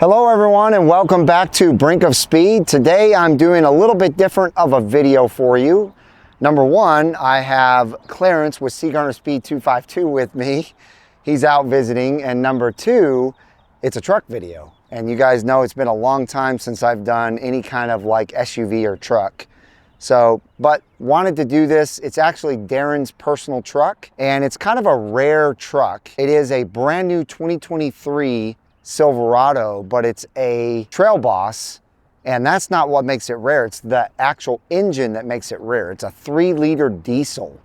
Hello everyone and welcome back to Brink of Speed. Today I'm doing a little bit different of a video for you. Number one, I have Clarence with Speed 252 with me. He's out visiting. And number two, it's a truck video. And you guys know it's been a long time since I've done any kind of like SUV or truck. So, but wanted to do this. It's actually Darren's personal truck and it's kind of a rare truck. It is a brand new 2023 Silverado, but it's a Trail Boss, and that's not what makes it rare. It's the actual engine that makes it rare. It's a 3-liter diesel.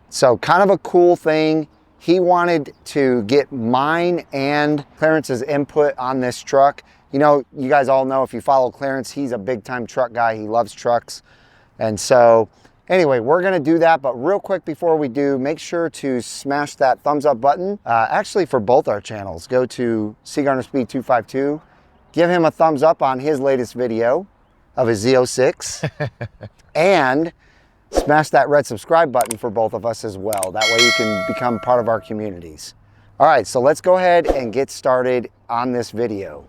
So kind of a cool thing. He wanted to get mine and Clarence's input on this truck. You know, you guys all know if you follow Clarence, he's a big time truck guy. He loves trucks. And so anyway, we're gonna do that, but real quick before we do, make sure to smash that thumbs up button. Actually for both our channels, go to Speed 252, give him a thumbs up on his latest video of his Z06, and smash that red subscribe button for both of us as well. That way you can become part of our communities. All right, so let's go ahead and get started on this video.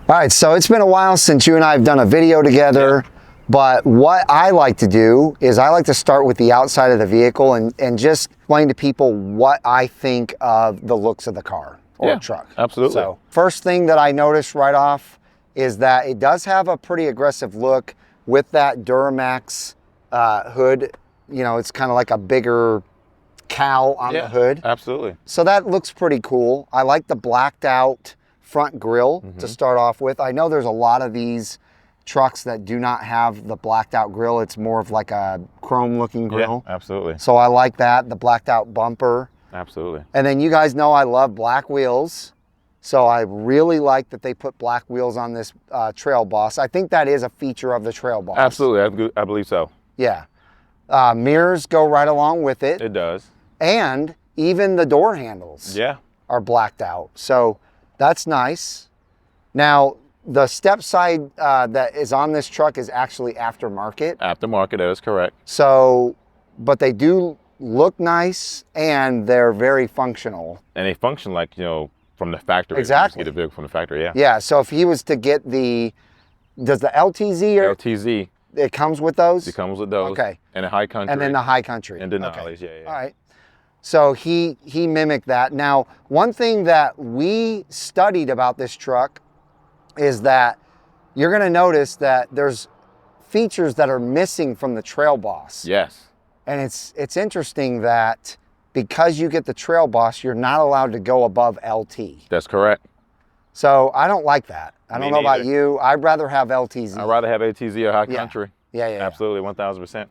All right, so it's been a while since you and I have done a video together. Yeah. But what I like to do is I like to start with the outside of the vehicle and just explain to people what I think of the looks of the car or truck. Absolutely. So first thing that I noticed right off is that it does have a pretty aggressive look with that Duramax hood. You know, it's kind of like a bigger cowl on the hood. Absolutely. So that looks pretty cool. I like the blacked out front grille to start off with. I know there's a lot of these trucks that do not have the blacked out grille. It's more of like a chrome looking grille. Yeah, absolutely. So I like that, the blacked out bumper. Absolutely. And then you guys know I love black wheels. So I really like that they put black wheels on this Trail Boss. I think that is a feature of the Trail Boss. Absolutely, I believe so. Yeah. Mirrors go right along with it. It does. And even the door handles are blacked out. So that's nice. Now, the step side that is on this truck is actually aftermarket. Aftermarket, that is correct. So, but they do look nice and they're very functional. And they function like, you know, from the factory. Exactly. You get the vehicle from the factory, yeah. Yeah, so if he was to get the, does the LTZ or? LTZ. It comes with those? It comes with those. Okay. And the High Country. And then the High Country. And Denali's, yeah. All right. So he mimicked that. Now, one thing that we studied about this truck is that you're going to notice that there's features that are missing from the Trail Boss. Yes. And it's interesting that because you get the Trail Boss, you're not allowed to go above LT. That's correct. So I don't like that. I don't know about you. I'd rather have LTZ. I'd rather have LTZ or High Country. Yeah. Absolutely, 1000%.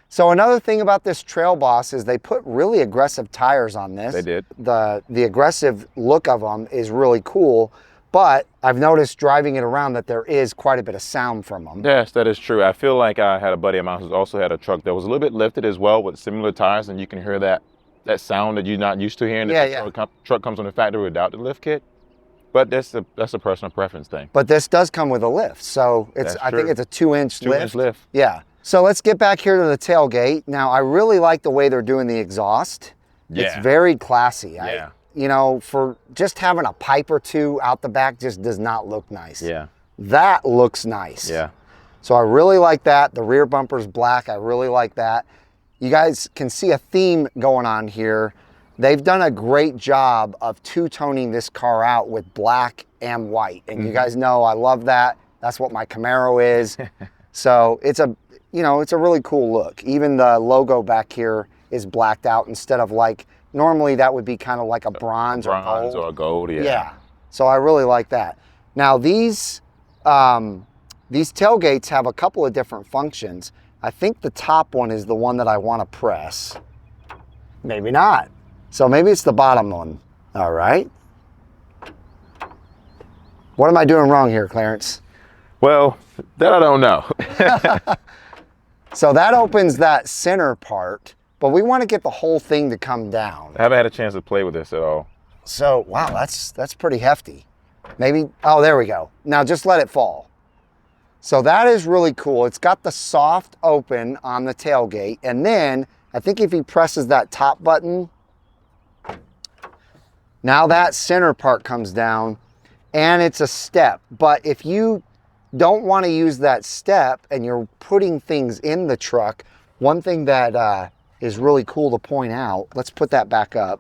So another thing about this Trail Boss is they put really aggressive tires on this. They did. The aggressive look of them is really cool. But I've noticed driving it around that there is quite a bit of sound from them. Yes, that is true. I feel like I had a buddy of mine who also had a truck that was a little bit lifted as well with similar tires, and you can hear that sound that you're not used to hearing. The truck comes on the factory without the lift kit. But that's a personal preference thing. But this does come with a lift, so I think it's a 2-inch lift. 2-inch lift. Yeah. So let's get back here to the tailgate. Now I really like the way they're doing the exhaust. Yeah. It's very classy. Yeah. You know, for just having a pipe or two out the back just does not look nice. Yeah. That looks nice. Yeah. So I really like that. The rear bumper's black. I really like that. You guys can see a theme going on here. They've done a great job of two-toning this car out with black and white. And you guys know I love that. That's what my Camaro is. So it's a really cool look. Even the logo back here is blacked out instead of like, normally that would be kind of like a bronze or gold. Yeah. So I really like that. Now these tailgates have a couple of different functions. I think the top one is the one that I want to press. Maybe not. So maybe it's the bottom one. All right. What am I doing wrong here, Clarence? Well, that I don't know. So that opens that center part. But we want to get the whole thing to come down. I haven't had a chance to play with this at all. So, wow, that's pretty hefty. Maybe, oh, there we go. Now just let it fall. So that is really cool. It's got the soft open on the tailgate. And then I think if he presses that top button, now that center part comes down and it's a step. But if you don't want to use that step and you're putting things in the truck, one thing that is really cool to point out, let's put that back up,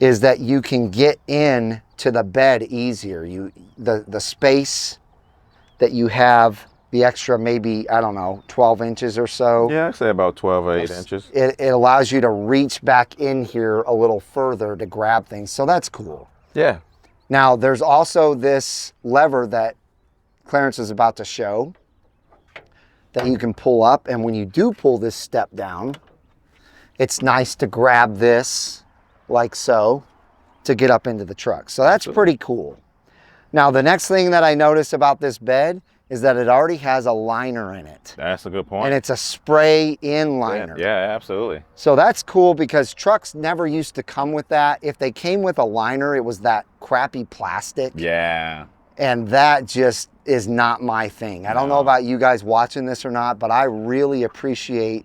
is that you can get in to the bed easier. The space that you have, the extra maybe, I don't know, 12 inches or so. Yeah, I'd say about 12 or 8 inches. It allows you to reach back in here a little further to grab things. So that's cool. Yeah. Now, there's also this lever that Clarence is about to show that you can pull up. And when you do pull this step down, it's nice to grab this like so to get up into the truck. So that's pretty cool. Now, the next thing that I noticed about this bed is that it already has a liner in it. That's a good point. And it's a spray-in liner. Yeah, absolutely. So that's cool because trucks never used to come with that. If they came with a liner, it was that crappy plastic. Yeah. And that just is not my thing. I don't know about you guys watching this or not, but I really appreciate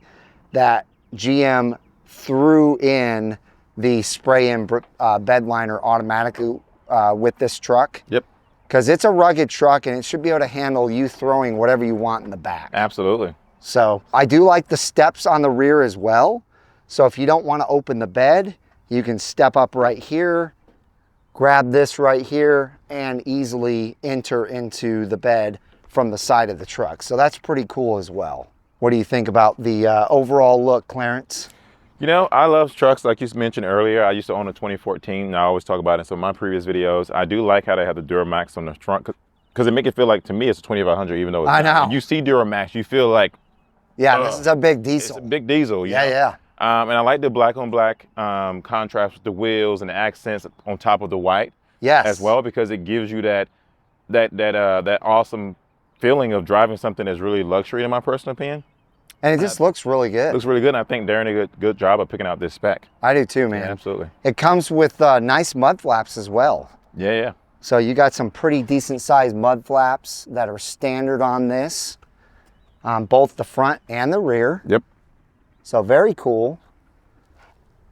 that GM threw in the spray-in bed liner automatically with this truck. Yep. Because it's a rugged truck and it should be able to handle you throwing whatever you want in the back. Absolutely. So I do like the steps on the rear as well. So if you don't want to open the bed, you can step up right here, grab this right here, and easily enter into the bed from the side of the truck. So that's pretty cool as well. What do you think about the overall look, Clarence? You know, I love trucks. Like you mentioned earlier, I used to own a 2014. And I always talk about it in some of my previous videos. I do like how they have the Duramax on the front because it make it feel like, to me, it's a 2500, even though it's not. know. When you see Duramax, you feel like, yeah, this is a big diesel. It's a big diesel. Yeah, yeah. And I like the black on black contrast with the wheels and the accents on top of the white. Yes. As well, because it gives you that awesome feeling of driving something that's really luxury, in my personal opinion. And it just looks really good. Looks really good, and I think Darren did a good job of picking out this spec. I do too, man. Yeah, absolutely. It comes with nice mud flaps as well. Yeah, yeah. So you got some pretty decent sized mud flaps that are standard on this, both the front and the rear. Yep. So very cool.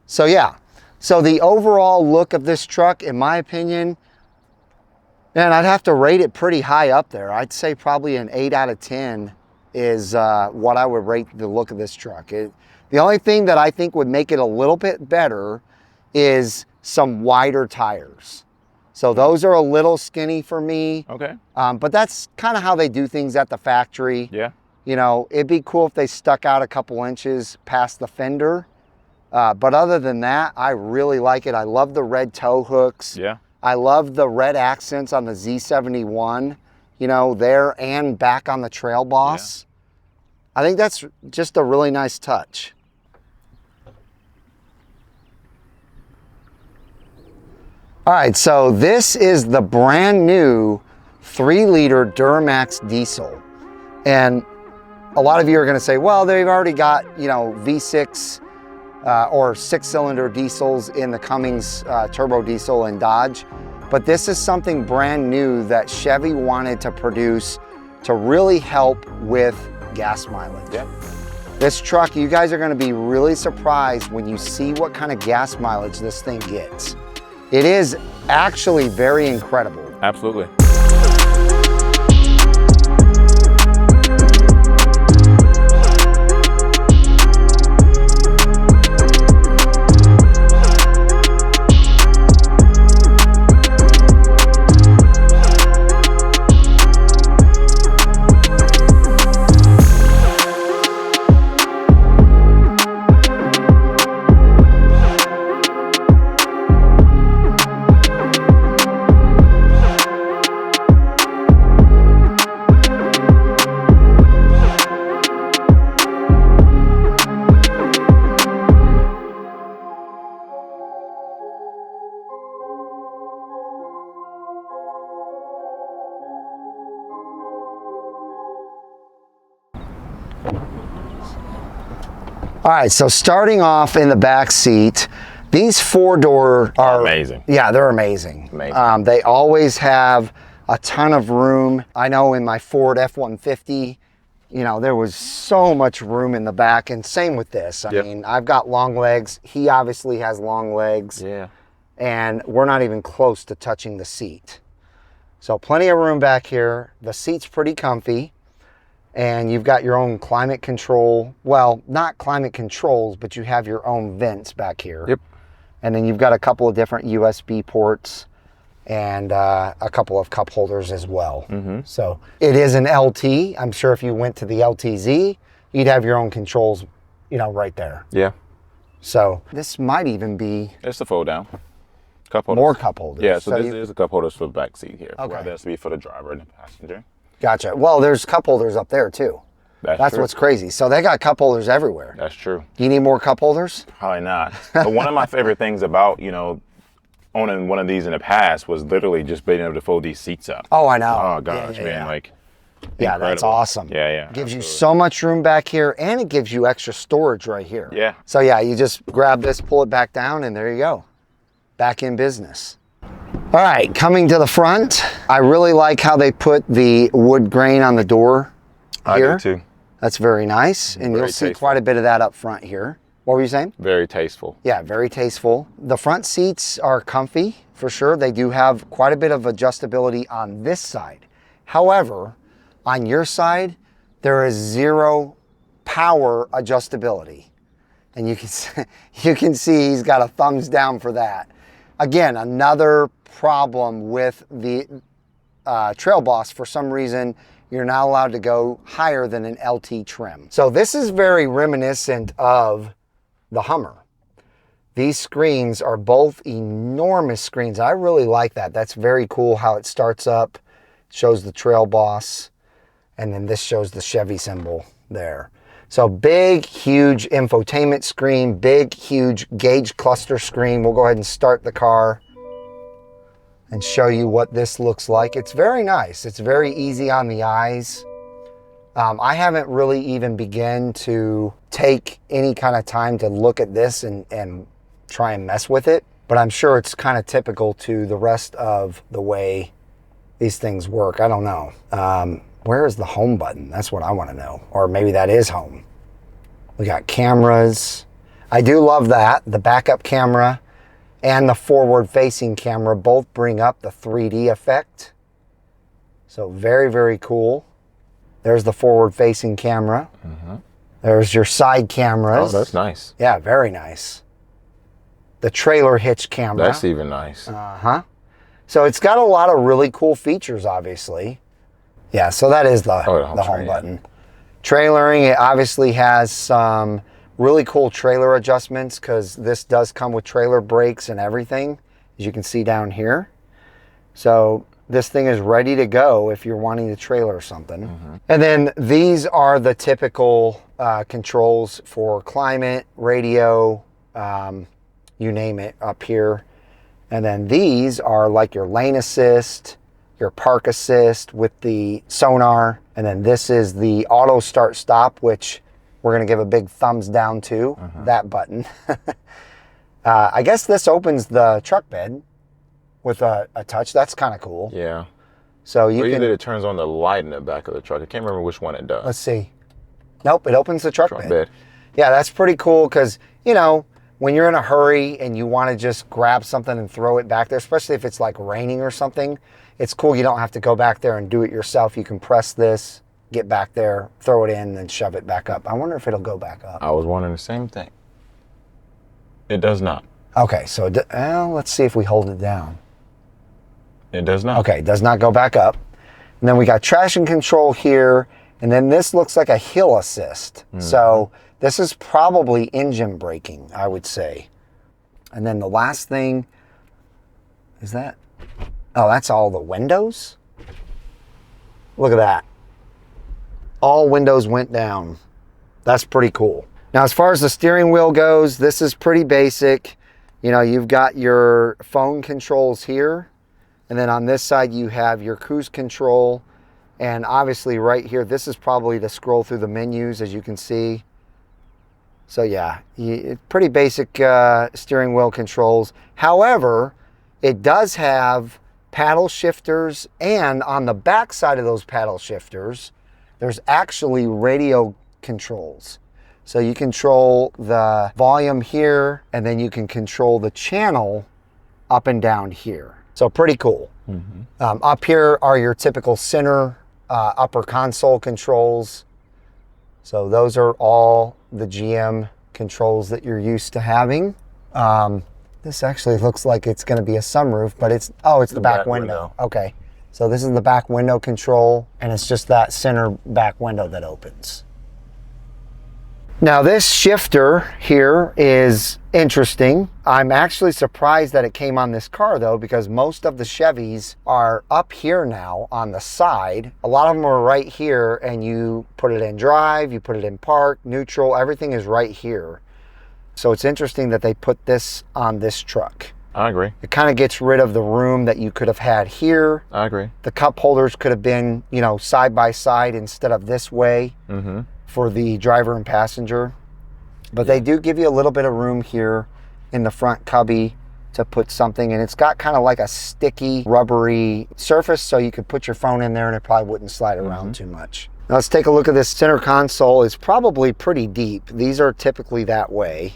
So yeah, so the overall look of this truck, in my opinion, man, I'd have to rate it pretty high up there. I'd say probably an 8 out of 10 is what I would rate the look of this truck. The only thing that I think would make it a little bit better is some wider tires. So those are a little skinny for me. Okay. But that's kind of how they do things at the factory. Yeah. You know, it'd be cool if they stuck out a couple inches past the fender. But other than that, I really like it. I love the red tow hooks. Yeah. I love the red accents on the Z71, you know, there and back on the Trail Boss. Yeah. I think that's just a really nice touch. All right, so this is the brand new 3-liter Duramax diesel. And a lot of you are gonna say, well, they've already got, you know, V6 or 6-cylinder diesels in the Cummins turbo diesel and Dodge. But this is something brand new that Chevy wanted to produce to really help with gas mileage. Yeah. This truck, you guys are gonna be really surprised when you see what kind of gas mileage this thing gets. It is actually very incredible. Absolutely. All right, so starting off in the back seat, these 4-door are amazing. Yeah, they're amazing. Amazing. They always have a ton of room. I know in my Ford F-150, you know, there was so much room in the back, and same with this. I mean, I've got long legs. He obviously has long legs. Yeah. and we're not even close to touching the seat. So plenty of room back here. The seat's pretty comfy, and you've got your own climate control. Well, not climate controls, but you have your own vents back here. Yep. And then you've got a couple of different USB ports and a couple of cup holders as well. So it is an LT. I'm sure if you went to the LTZ, you'd have your own controls, you know, right there. Yeah. So this might even be... It's a fold down. Cup holders. More cup holders. Yeah, so this is a cup holders for the back seat here. Okay. Where that's to be for the driver and the passenger. Gotcha. Well, there's cup holders up there too. That's true. what's crazy. So they got cup holders everywhere. That's true. Do you need more cup holders? Probably not. But one of my favorite things about, you know, owning one of these in the past was literally just being able to fold these seats up. Oh, I know. Oh gosh, man, like yeah, incredible. that's awesome. Yeah. Gives you so much room back here, and it gives you extra storage right here. Yeah. So yeah, you just grab this, pull it back down, and there you go. Back in business. All right, coming to the front, I really like how they put the wood grain on the door here. I do too. That's very nice, and you'll see quite a bit of that up front here. What were you saying? Very tasteful. Yeah, very tasteful. The front seats are comfy for sure. They do have quite a bit of adjustability on this side. However, on your side, there is zero power adjustability. And you can see he's got a thumbs down for that. Again, another problem with the Trail Boss. For some reason, you're not allowed to go higher than an LT trim. So this is very reminiscent of the Hummer. These screens are both enormous screens. I really like that. That's very cool how it starts up, shows the Trail Boss, and then this shows the Chevy symbol there. So big, huge infotainment screen, big, huge gauge cluster screen. We'll go ahead and start the car and show you what this looks like. It's very nice. It's very easy on the eyes. I haven't really even begun to take any kind of time to look at this and try and mess with it, but I'm sure it's kind of typical to the rest of the way these things work. I don't know. Where is the home button? That's what I want to know. Or maybe that is home. We got cameras. I do love that. The backup camera and the forward-facing camera both bring up the 3D effect. So very, very cool. There's the forward-facing camera. There's your side cameras. Oh, that's nice. Yeah, very nice. The trailer hitch camera. That's even nice. Uh-huh. So it's got a lot of really cool features, obviously. Yeah, so that is the home button. Trailering, it obviously has some really cool trailer adjustments because this does come with trailer brakes and everything, as you can see down here. So this thing is ready to go if you're wanting to trailer something. And then these are the typical controls for climate, radio, you name it up here. And then these are like your lane assist, your park assist with the sonar. And then this is the auto start stop, which we're gonna give a big thumbs down to, that button. I guess this opens the truck bed with a touch. That's kind of cool. Yeah. So you can... Either it turns on the light in the back of the truck. I can't remember which one it does. Let's see. Nope, it opens the truck bed. bed. Yeah, that's pretty cool because, you know, when you're in a hurry and you want to just grab something and throw it back there, especially if it's like raining or something, it's cool. You don't have to go back there and do it yourself. You can press this, get back there, throw it in, and shove it back up. I wonder if it'll go back up. I was wondering the same thing. It does not. Okay, so let's see if we hold it down. It does not. Okay, it does not go back up. And then we got traction control here, and then this looks like a hill assist. So this is probably engine braking, I would say. And then the last thing, is that? Oh, that's all the windows? Look at that. All windows went down. That's pretty cool. Now, as far as the steering wheel goes, this is pretty basic. You know, you've got your phone controls here. And then on this side, you have your cruise control. And obviously right here, this is probably to scroll through the menus, as you can see. So yeah, pretty basic steering wheel controls. However, it does have paddle shifters, and on the back side of those paddle shifters, there's actually radio controls. So you control the volume here, and then you can control the channel up and down here. So pretty cool. Up here are your typical center upper console controls. So those are all the GM controls that you're used to having. This actually looks like it's going to be a sunroof, but it's the back window. Okay. So this is the back window control, and it's just that center back window that opens. Now this shifter here is interesting. I'm actually surprised that it came on this car though, because most of the Chevys are up here now on the side. A lot of them are right here, and you put it in drive, you put it in park, neutral, everything is right here. So it's interesting that they put this on this truck. I agree. It kind of gets rid of the room that you could have had here. I agree. The cup holders could have been, you know, side by side instead of this way. For the driver and passenger. But they do give you a little bit of room here in the front cubby to put something, and it's got kind of like a sticky, rubbery surface, so you could put your phone in there and it probably wouldn't slide around too much. Now let's take a look at this center console. It's probably pretty deep. These are typically that way.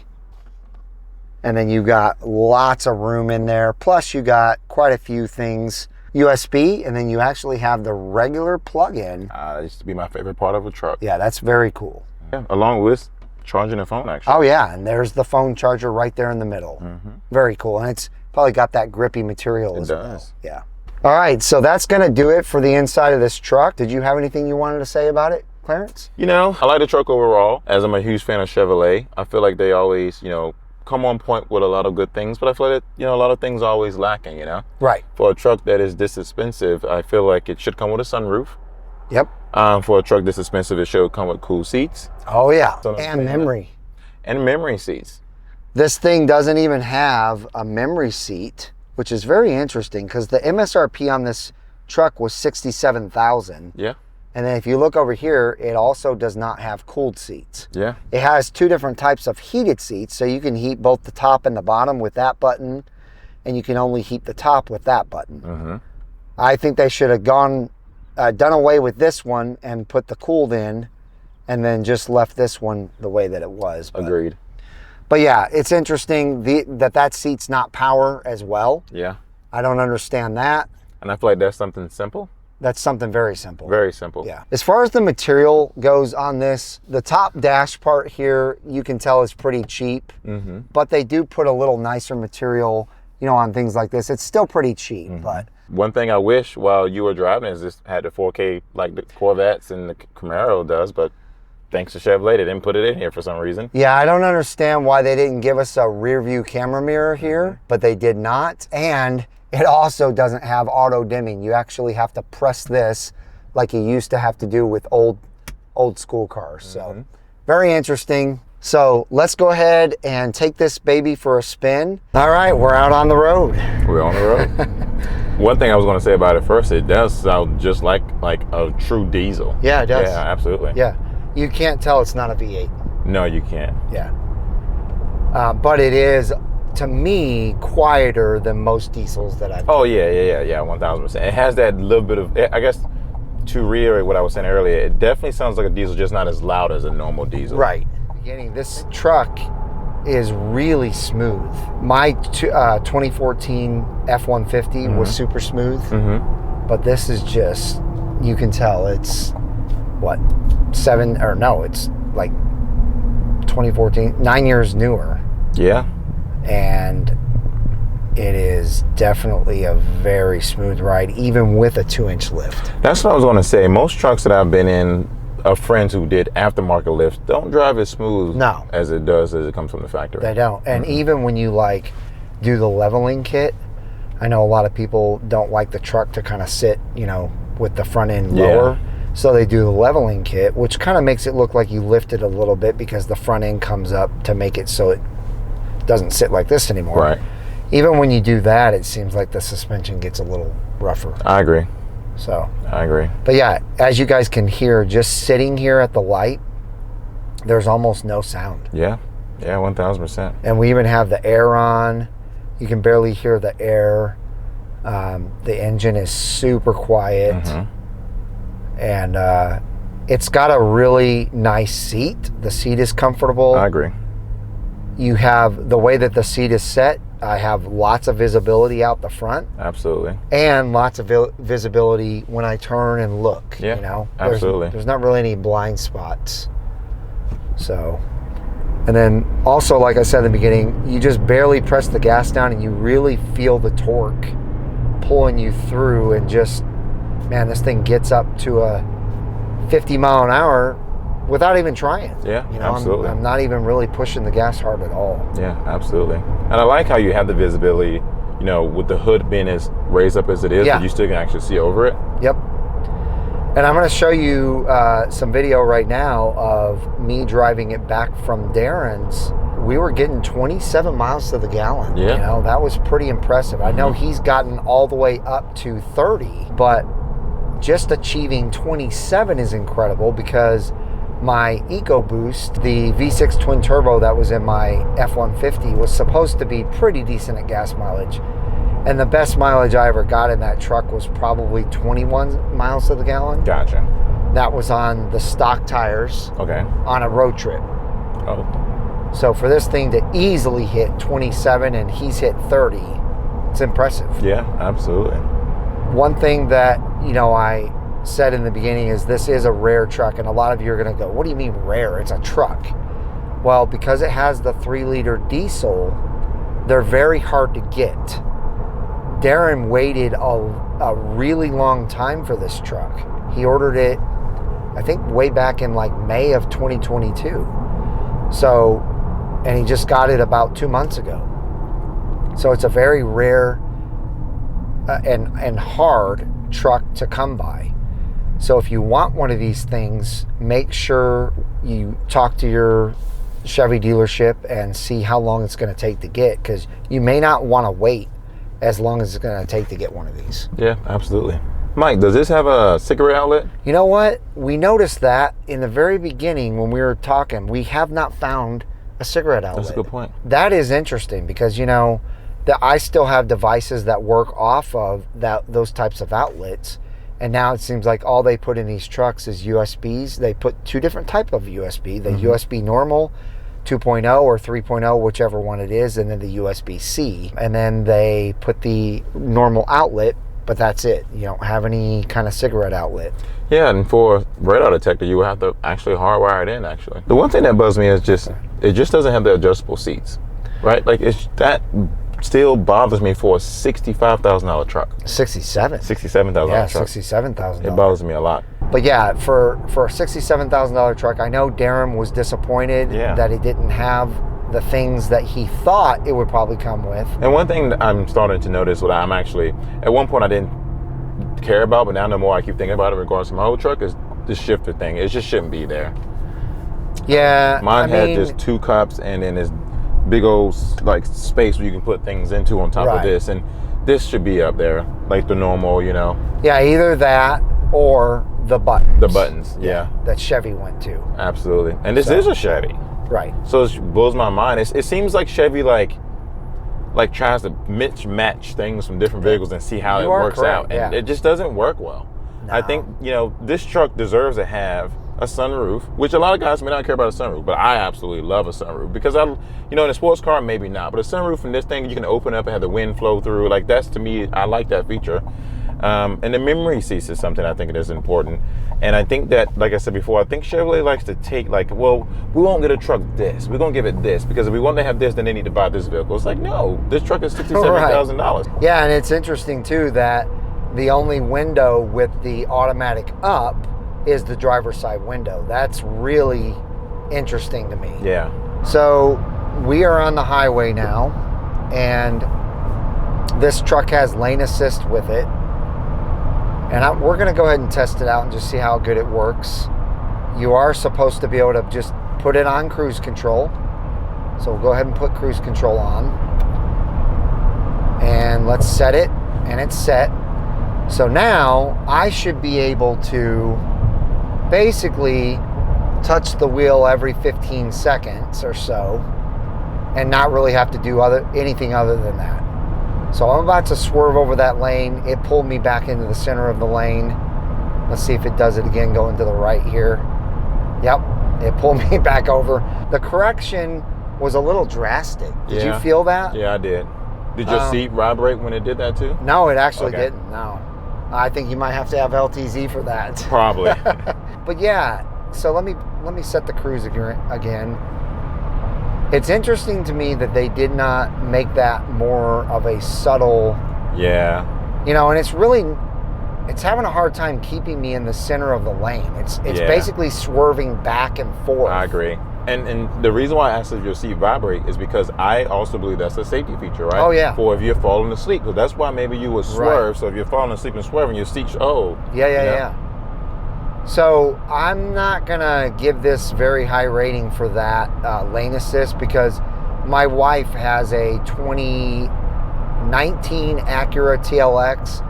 And then you got lots of room in there. Plus you got quite a few things. USB, and then you actually have the regular plug-in. That used to be my favorite part of a truck. Yeah, that's very cool. Yeah, along with charging the phone, actually. Oh yeah, and there's the phone charger right there in the middle. Very cool, and it's probably got that grippy material as well. Yeah. All right, so that's gonna do it for the inside of this truck. Did you have anything you wanted to say about it, Clarence? You know, I like the truck overall. As I'm a huge fan of Chevrolet, I feel like they always, you know, come on point with a lot of good things, but I feel like, you know, a lot of things are always lacking, you know? Right. For a truck that is this expensive, I feel like it should come with a sunroof. Yep. For a truck this expensive, it should come with cool seats. Oh yeah, and memory. And memory seats. This thing doesn't even have a memory seat, which is very interesting because the MSRP on this truck was $67,000. Yeah. And then if you look over here, it also does not have cooled seats. Yeah. It has two different types of heated seats, so you can heat both the top and the bottom with that button, and you can only heat the top with that button. I think they should have done away with this one and put the cooled in, and then just left this one the way that it was. Agreed. But yeah, it's interesting that seat's not power as well. Yeah. I don't understand that. And I feel like that's something simple. That's something very simple. Very simple. Yeah. As far as the material goes on this, the top dash part here, you can tell is pretty cheap, but they do put a little nicer material, you know, on things like this. It's still pretty cheap, but. One thing I wish while you were driving is this had the 4K like the Corvettes and the Camaro does, but thanks to Chevrolet, they didn't put it in here for some reason. Yeah, I don't understand why they didn't give us a rear view camera mirror here, but they did not. And it also doesn't have auto dimming. You actually have to press this like you used to have to do with old school cars. So very interesting. So let's go ahead and take this baby for a spin. All right, we're out on the road. We're on the road. One thing I was going to say about it first, it does sound just like a true diesel. Yeah, it does. Yeah, absolutely. Yeah, you can't tell it's not a V8. No, you can't. Yeah. But it is, to me, quieter than most diesels that I've. Oh yeah, 1000%. It has that little bit of, I guess, to reiterate what I was saying earlier, it definitely sounds like a diesel, just not as loud as a normal diesel. Right. Beginning, this truck is really smooth. My 2014 F-150 was super smooth, but this is just, you can tell it's what, it's like 2014, 9 years newer. Yeah. And it is definitely a very smooth ride, even with a 2-inch lift. That's what I was going to say. Most trucks that I've been in, of friends who did aftermarket lifts, don't drive as smooth as it does as it comes from the factory. They don't. And even when you like do the leveling kit, I know a lot of people don't like the truck to kind of sit, you know, with the front end lower. So they do the leveling kit, which kind of makes it look like you lift it a little bit because the front end comes up to make it so it doesn't sit like this anymore. Right. Even when you do that, it seems like the suspension gets a little rougher. I agree. So. I agree. But yeah, as you guys can hear, just sitting here at the light, there's almost no sound. Yeah. Yeah, 1000%. And we even have the air on. You can barely hear the air. The engine is super quiet. And it's got a really nice seat. The seat is comfortable. I agree. You have the way that the seat is set, I have lots of visibility out the front. Absolutely. And lots of visibility when I turn and look. Yeah, you know, absolutely. There's not really any blind spots. So, and then also, like I said in the beginning, you just barely press the gas down and you really feel the torque pulling you through, and just, man, this thing gets up to a 50 mile an hour without even trying. Yeah, you know, absolutely. I'm not even really pushing the gas hard at all. Yeah, absolutely. And I like how you have the visibility, you know, with the hood being as raised up as it is, but you still can actually see over it. Yep. And I'm going to show you some video right now of me driving it back from Darren's. We were getting 27 miles to the gallon. Yeah. You know, that was pretty impressive. I know he's gotten all the way up to 30, but just achieving 27 is incredible, because my EcoBoost, the V6 twin turbo that was in my F-150, was supposed to be pretty decent at gas mileage. And the best mileage I ever got in that truck was probably 21 miles to the gallon. Gotcha. That was on the stock tires. Okay. On a road trip. Oh. So for this thing to easily hit 27 and he's hit 30, it's impressive. Yeah, absolutely. One thing that, you know, I said in the beginning is this is a rare truck, and a lot of you are going to go, what do you mean rare? It's a truck. Well, because it has the 3-liter diesel, they're very hard to get. Darren waited a really long time for this truck. He ordered it, I think, way back in like May of 2022. So, and he just got it about 2 months ago. So it's a very rare and hard truck to come by. So if you want one of these things, make sure you talk to your Chevy dealership and see how long it's going to take to get, because you may not want to wait as long as it's going to take to get one of these. Yeah, absolutely. Mike, does this have a cigarette outlet? You know what? We noticed that in the very beginning when we were talking. We have not found a cigarette outlet. That's a good point. That is interesting, because, you know, that I still have devices that work off of those types of outlets. And now it seems like all they put in these trucks is USBs. They put 2 different types of USB. The USB normal, 2.0 or 3.0, whichever one it is, and then the USB-C. And then they put the normal outlet, but that's it. You don't have any kind of cigarette outlet. Yeah, and for radar detector, you would have to actually hardwire it in, actually. The one thing that bugs me is just, it just doesn't have the adjustable seats, right? Like, that still bothers me for a $65,000 truck. 67. $67,000 yeah, truck. $67,000. It bothers me a lot. But yeah, for a $67,000 truck, I know Darren was disappointed that he didn't have the things that he thought it would probably come with. And one thing that I'm starting to notice, what I'm actually, at one point I didn't care about, but now the more I keep thinking about it in regards to my whole truck, is the shifter thing. It just shouldn't be there. Yeah. Mine had just 2 cups and then this big old like space where you can put things into on top of this, and this should be up there like the normal, you know. Yeah, either that or the buttons. The buttons, yeah. That Chevy went to. Absolutely. And this is a Chevy. Right. So it blows my mind. It seems like Chevy like tries to match things from different vehicles and see how it works out. And it just doesn't work well. No. I think, you know, this truck deserves to have a sunroof, which a lot of guys may not care about a sunroof, but I absolutely love a sunroof, because you know, in a sports car, maybe not, but a sunroof in this thing, you can open up and have the wind flow through. Like, that's, to me, I like that feature. And the memory seats is something I think it is important. And I think that, like I said before, I think Chevrolet likes to take, like, well, we won't get a truck this. We're going to give it this, because if we want to have this, then they need to buy this vehicle. It's like, no, this truck is $67,000. Yeah, and it's interesting, too, that the only window with the automatic up is the driver's side window. That's really interesting to me. Yeah. So we are on the highway now, and this truck has lane assist with it. And we're going to go ahead and test it out and just see how good it works. You are supposed to be able to just put it on cruise control. So we'll go ahead and put cruise control on. And let's set it, and it's set. So now I should be able to basically touch the wheel every 15 seconds or so and not really have to do anything other than that. So I'm about to swerve over that lane. It pulled me back into the center of the lane. Let's see if it does it again, going to the right here. Yep, it pulled me back over. The correction was a little drastic. Did you feel that? Yeah, I did. Did your seat vibrate when it did that too? No, it actually didn't, no. I think you might have to have LTZ for that. Probably. But yeah, so let me set the cruise again. It's interesting to me that they did not make that more of a subtle... Yeah. You know, and it's having a hard time keeping me in the center of the lane. It's basically swerving back and forth. I agree. And the reason why I asked if your seat vibrate is because I also believe that's a safety feature, right? Oh, yeah. For if you're falling asleep. Because that's why maybe you would swerve. Right. So if you're falling asleep and swerving, your seat, Yeah. So I'm not going to give this very high rating for that lane assist because my wife has a 2019 Acura TLX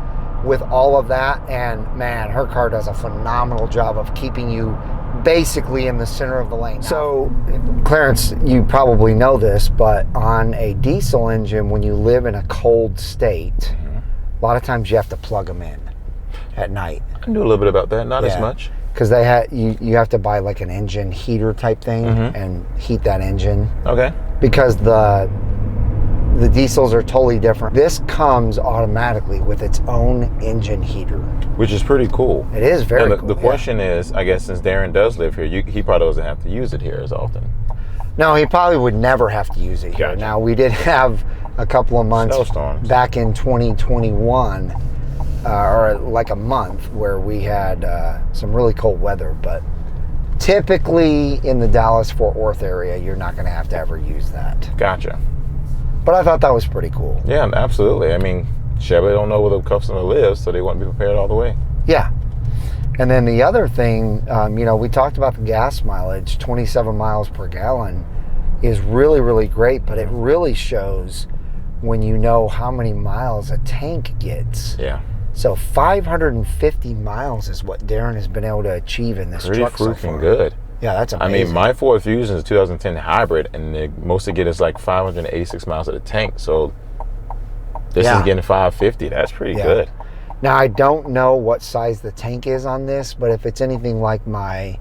with all of that, and man, her car does a phenomenal job of keeping you basically in the center of the lane. So, Clarence, you probably know this, but on a diesel engine, when you live in a cold state, a lot of times you have to plug them in at night. I can do a little bit about that, not as much. Because you have to buy like an engine heater type thing and heat that engine. Okay. Because the diesels are totally different. This comes automatically with its own engine heater. Which is pretty cool. It is very cool. The question is, I guess since Darren does live here, he probably doesn't have to use it here as often. No, he probably would never have to use it here. Gotcha. Now, we did have a couple of months back in 2021, or like a month, where we had some really cold weather, but typically in the Dallas-Fort Worth area, you're not going to have to ever use that. Gotcha. But I thought that was pretty cool. Yeah, absolutely. I mean, Chevy don't know where the customer lives, so they want to be prepared all the way. Yeah. And then the other thing, we talked about the gas mileage. 27 miles per gallon is really, really great, but it really shows when you know how many miles a tank gets. Yeah. So 550 miles is what Darren has been able to achieve in this truck so far. Pretty freaking good. Yeah, that's amazing. I mean, my Ford Fusion is a 2010 hybrid, and the most it get is like 586 miles of the tank. So this is getting 550. That's pretty good. Now, I don't know what size the tank is on this, but if it's anything like my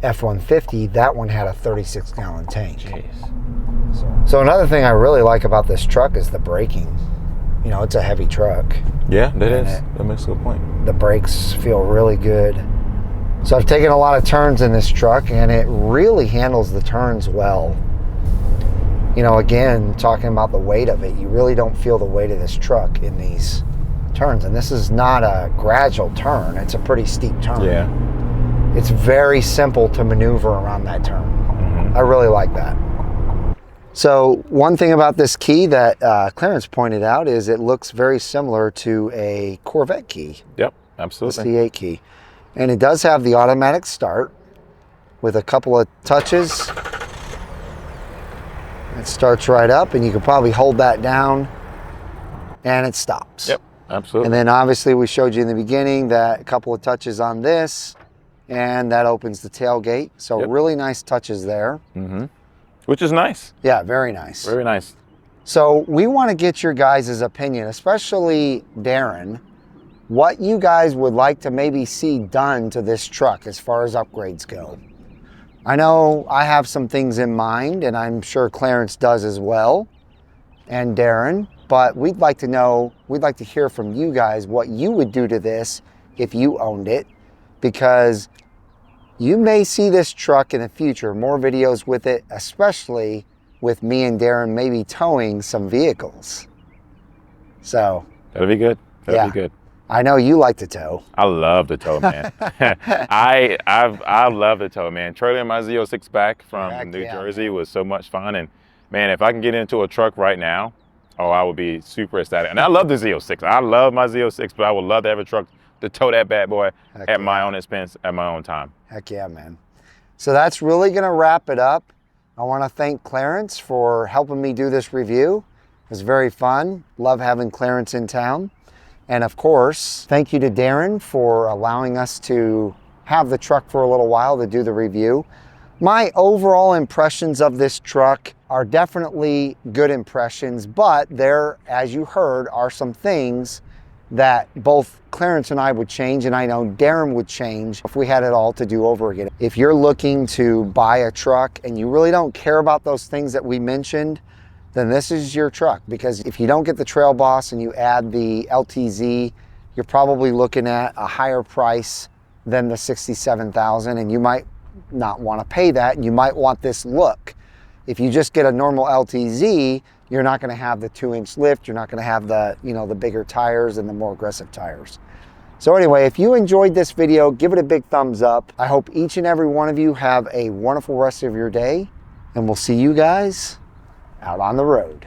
F-150, that one had a 36-gallon tank. Jeez. So another thing I really like about this truck is the braking. You know, it's a heavy truck. Yeah, that is. That makes a good point. The brakes feel really good. So I've taken a lot of turns in this truck, and it really handles the turns well. You know, again, talking about the weight of it, you really don't feel the weight of this truck in these turns. And this is not a gradual turn. It's a pretty steep turn. Yeah. It's very simple to maneuver around that turn. I really like that. So one thing about this key that Clarence pointed out is it looks very similar to a Corvette key. Yep, absolutely. The C8 key. And it does have the automatic start with a couple of touches. It starts right up, and you can probably hold that down and it stops. Yep, absolutely. And then obviously we showed you in the beginning that a couple of touches on this, and that opens the tailgate. So really nice touches there. Which is nice. Yeah, very nice. Very nice. So we want to get your guys' opinion, especially Darren, what you guys would like to maybe see done to this truck as far as upgrades go. I know I have some things in mind, and I'm sure Clarence does as well, and Darren, but we'd like to know, we'd like to hear from you guys what you would do to this if you owned it, because you may see this truck in the future, more videos with it, especially with me and Darren maybe towing some vehicles. So that'll be good. That'll be good. I know you like to tow. I love to tow, man. I love to tow, man. Trailing my Z06 back from New Jersey was so much fun. And man, if I can get into a truck right now, I would be super ecstatic. And I love the Z06. I love my Z06, but I would love to have a truck to tow that bad boy at my own expense, at my own time. Heck yeah, man. So that's really gonna wrap it up. I wanna thank Clarence for helping me do this review. It was very fun. Love having Clarence in town. And of course, thank you to Darren for allowing us to have the truck for a little while to do the review. My overall impressions of this truck are definitely good impressions, but there, as you heard, are some things that both Clarence and I would change, and I know Darren would change if we had it all to do over again. If you're looking to buy a truck and you really don't care about those things that we mentioned, then this is your truck. Because if you don't get the Trail Boss and you add the LTZ, you're probably looking at a higher price than the $67,000, and you might not want to pay that, and you might want this look. If you just get a normal LTZ, you're not going to have the 2-inch lift, you're not going to have the, you know, the bigger tires and the more aggressive tires. So anyway, if you enjoyed this video, give it a big thumbs up. I hope each and every one of you have a wonderful rest of your day, and we'll see you guys out on the road.